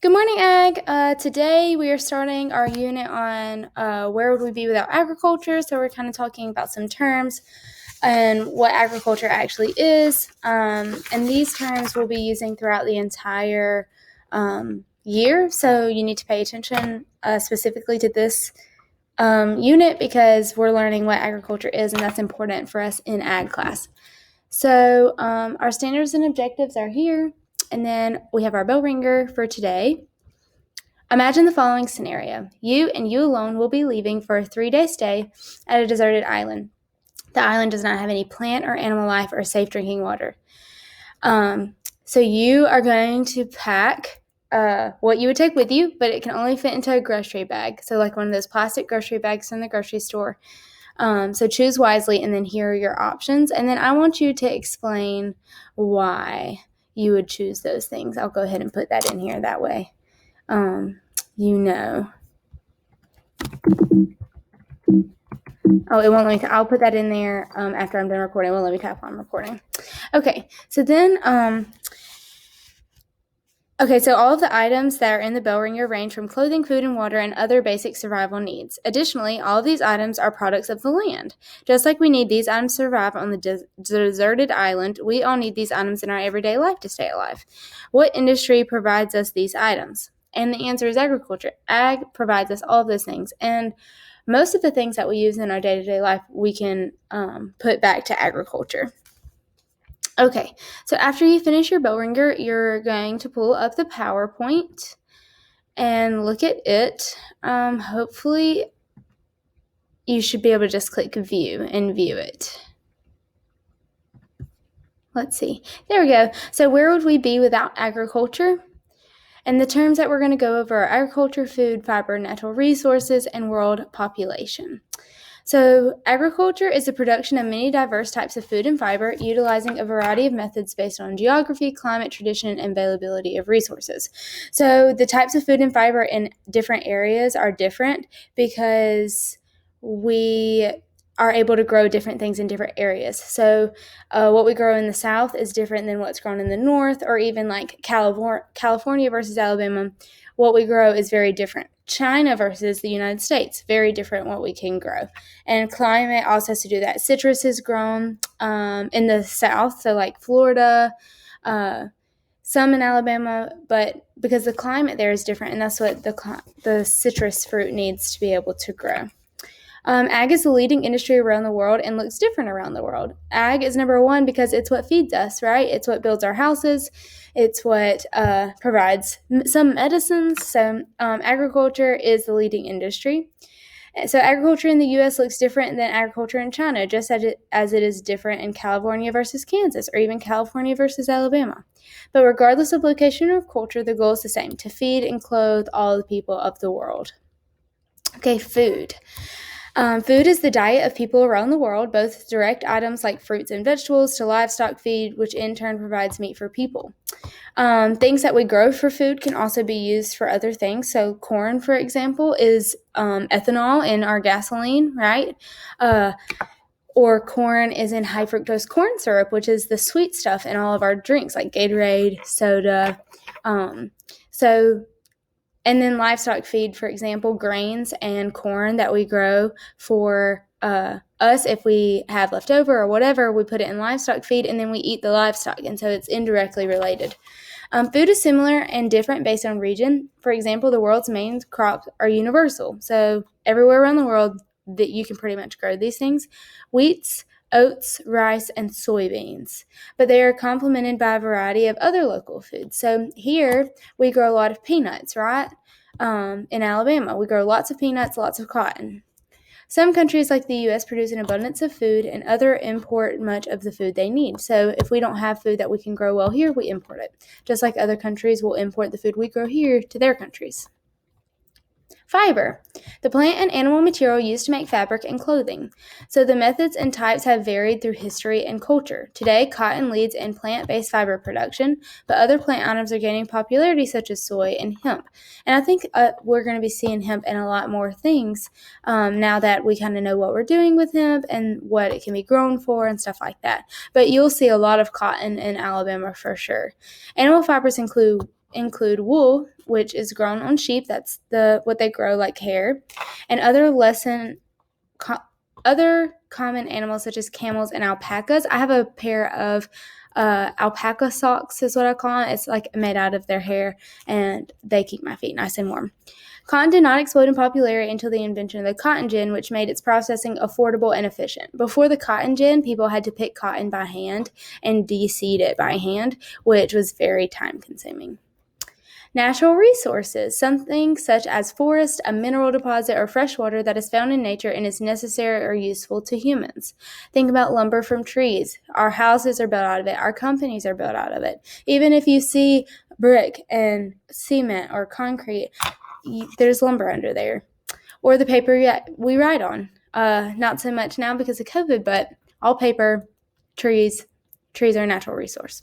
Good morning, Ag. Today we are starting our unit on where would we be without agriculture. So we're kind of talking about some terms and what agriculture actually is. And these terms we'll be using throughout the entire year. So you need to pay attention specifically to this unit because we're learning what agriculture is, and that's important for us in ag class. So our standards and objectives are here. And then we have our bell ringer for today. Imagine the following scenario. You and you alone will be leaving for a 3-day stay at a deserted island. The island does not have any plant or animal life or safe drinking water. So you are going to pack what you would take with you, but it can only fit into a grocery bag. So like one of those plastic grocery bags from the grocery store. So choose wisely, and then here are your options. And then I want you to explain why you would choose those things. I'll go ahead and put that in here that way. You know. Oh, it won't let me. I'll put that in there after I'm done recording. It won't let me tap on recording. Okay, so then, so all of the items that are in the bell ringer range from clothing, food, and water, and other basic survival needs. Additionally, all of these items are products of the land. Just like we need these items to survive on the deserted island, we all need these items in our everyday life to stay alive. What industry provides us these items? And the answer is agriculture. Ag provides us all of those things. And most of the things that we use in our day-to-day life, we can put back to agriculture. Okay, so after you finish your bell ringer, you're going to pull up the PowerPoint and look at it. Hopefully, you should be able to just click view and view it. Let's see. There we go. So where would we be without agriculture? And the terms that we're going to go over are agriculture, food, fiber, natural resources, and world population. So agriculture is the production of many diverse types of food and fiber, utilizing a variety of methods based on geography, climate, tradition, and availability of resources. So the types of food and fiber in different areas are different because we are able to grow different things in different areas. So what we grow in the South is different than what's grown in the North, or even like California versus Alabama. What we grow is very different. China versus the United States, very different what we can grow. And climate also has to do that. Citrus is grown in the South, so like Florida, some in Alabama, but because the climate there is different, and that's what the citrus fruit needs to be able to grow. Ag is the leading industry around the world and looks different around the world. Ag is number one because it's what feeds us, right? It's what builds our houses. It's what provides some medicines. So agriculture is the leading industry. So agriculture in the U.S. looks different than agriculture in China, just as it is different in California versus Kansas, or even California versus Alabama. But regardless of location or culture, the goal is the same: to feed and clothe all the people of the world. Okay, food. Food is the diet of people around the world, both direct items like fruits and vegetables to livestock feed, which in turn provides meat for people. Things that we grow for food can also be used for other things. So corn, for example, is ethanol in our gasoline, right? Or corn is in high fructose corn syrup, which is the sweet stuff in all of our drinks like Gatorade, soda. And then livestock feed, for example, grains and corn that we grow for us. If we have leftover or whatever, we put it in livestock feed, and then we eat the livestock. And so it's indirectly related. Food is similar and different based on region. For example, the world's main crops are universal. So everywhere around the world that you can pretty much grow these things. Wheats, oats, rice, and soybeans. But they are complemented by a variety of other local foods. So here we grow a lot of peanuts, right? In Alabama, we grow lots of peanuts, lots of cotton. Some countries like the U.S. produce an abundance of food, and others import much of the food they need. So if we don't have food that we can grow well here, we import it. Just like other countries will import the food we grow here to their countries. Fiber, the plant and animal material used to make fabric and clothing. So the methods and types have varied through history and culture. Today, cotton leads in plant-based fiber production, but other plant items are gaining popularity such as soy and hemp. And I think we're going to be seeing hemp in a lot more things now that we kind of know what we're doing with hemp and what it can be grown for and stuff like that. But you'll see a lot of cotton in Alabama for sure. Animal fibers include include wool, which is grown on sheep. That's what they grow like hair, and other common animals such as camels and alpacas. I have a pair of alpaca socks is what I call it. It's like made out of their hair, and they keep my feet nice and warm. Cotton did not explode in popularity until the invention of the cotton gin, which made its processing affordable and efficient. Before the cotton gin, people had to pick cotton by hand and de-seed it by hand, which was very time-consuming. Natural resources, something such as forest, a mineral deposit, or fresh water that is found in nature and is necessary or useful to humans. Think about lumber from trees. Our houses are built out of it. Our companies are built out of it. Even if you see brick and cement or concrete, there's lumber under there. Or the paper we write on. Not so much now because of COVID, but all paper, trees are a natural resource.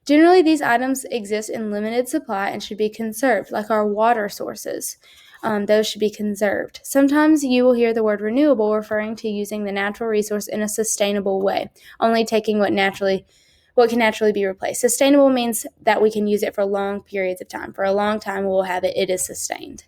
Generally, these items exist in limited supply and should be conserved, like our water sources. Those should be conserved. Sometimes you will hear the word renewable referring to using the natural resource in a sustainable way, only taking what can naturally be replaced. Sustainable means that we can use it for long periods of time. For a long time, we'll have it. It is sustained.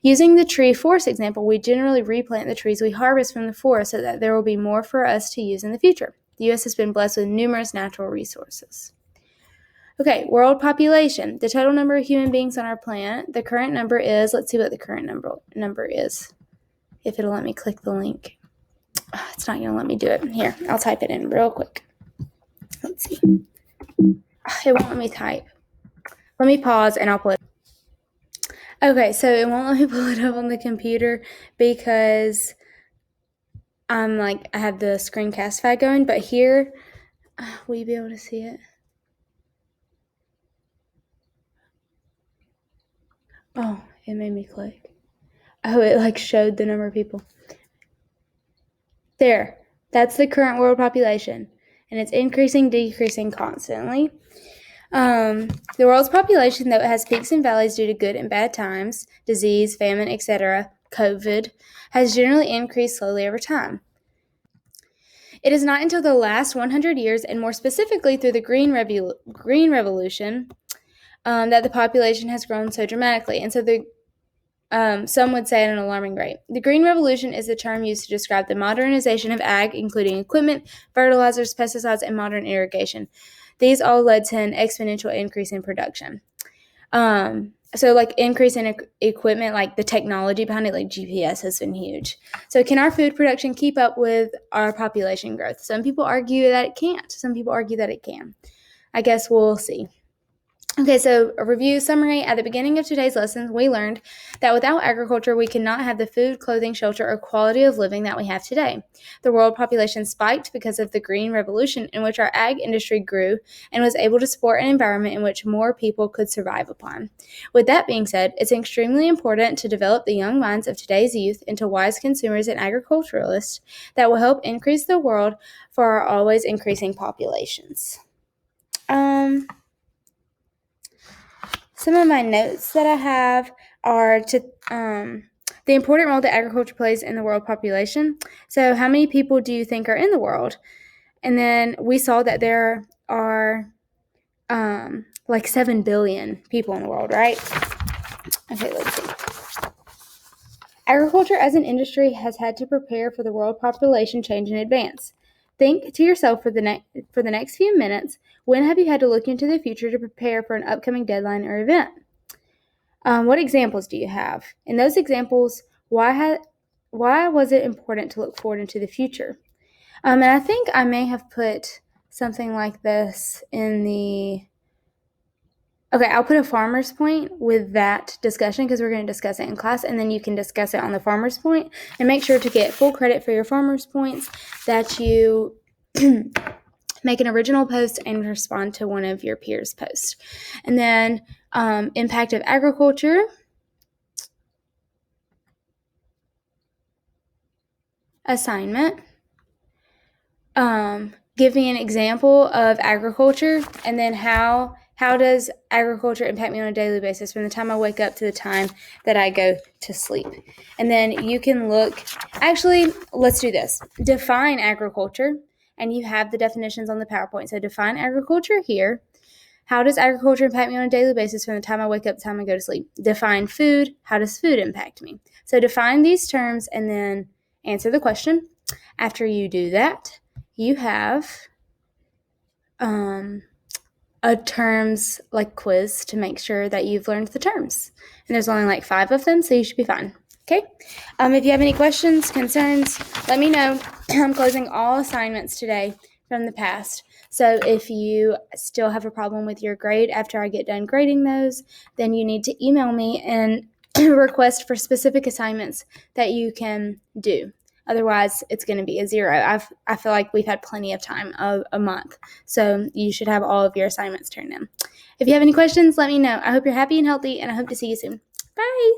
Using the tree forest example, we generally replant the trees we harvest from the forest so that there will be more for us to use in the future. The U.S. has been blessed with numerous natural resources. Okay, world population, the total number of human beings on our planet. The current number is, let's see what the current number is, if it'll let me click the link. It's not going to let me do it. Here, I'll type it in real quick. Let's see. It won't let me type. Let me pause and I'll pull it. Okay, so it won't let me pull it up on the computer because I have the screencast file going, but here, will you be able to see it? Oh, it made me click. Oh, it showed the number of people. There, that's the current world population, and it's increasing, decreasing constantly. The world's population, though it has peaks and valleys due to good and bad times, disease, famine, etc., COVID, has generally increased slowly over time. It is not until the last 100 years, and more specifically through the Green Revolution, that the population has grown so dramatically, and so some would say at an alarming rate. The Green Revolution is the term used to describe the modernization of ag, including equipment, fertilizers, pesticides, and modern irrigation. These all led to an exponential increase in production. So increase in equipment, like the technology behind it, like GPS has been huge. So can our food production keep up with our population growth? Some people argue that it can't. Some people argue that it can. I guess we'll see. Okay, so a review summary. At the beginning of today's lesson, we learned that without agriculture, we cannot have the food, clothing, shelter, or quality of living that we have today. The world population spiked because of the Green Revolution, in which our ag industry grew and was able to support an environment in which more people could survive upon. With that being said, it's extremely important to develop the young minds of today's youth into wise consumers and agriculturalists that will help increase the world for our always increasing populations. Some of my notes that I have are the important role that agriculture plays in the world population. So how many people do you think are in the world? And then we saw that there are 7 billion people in the world, right? Okay, let's see. Agriculture as an industry has had to prepare for the world population change in advance. Think to yourself for the next few minutes, when have you had to look into the future to prepare for an upcoming deadline or event? What examples do you have? In those examples, why was it important to look forward into the future? And I think I may have put something like this in the... Okay, I'll put a farmer's point with that discussion because we're going to discuss it in class, and then you can discuss it on the farmer's point. And make sure to get full credit for your farmer's points, that you make an original post and respond to one of your peers' posts. And then impact of agriculture. Assignment. Give me an example of agriculture, and then how does agriculture impact me on a daily basis from the time I wake up to the time that I go to sleep? And then you can actually, let's do this. Define agriculture, and you have the definitions on the PowerPoint. So define agriculture here. How does agriculture impact me on a daily basis from the time I wake up to the time I go to sleep? Define food. How does food impact me? So define these terms and then answer the question. After you do that, you have a terms quiz to make sure that you've learned the terms. And there's only 5 of them, so you should be fine. Okay? If you have any questions, concerns, let me know. I'm closing all assignments today from the past. So if you still have a problem with your grade after I get done grading those, then you need to email me and request for specific assignments that you can do. Otherwise, it's going to be a 0. I feel like we've had plenty of time, of a month. So you should have all of your assignments turned in. If you have any questions, let me know. I hope you're happy and healthy, and I hope to see you soon. Bye.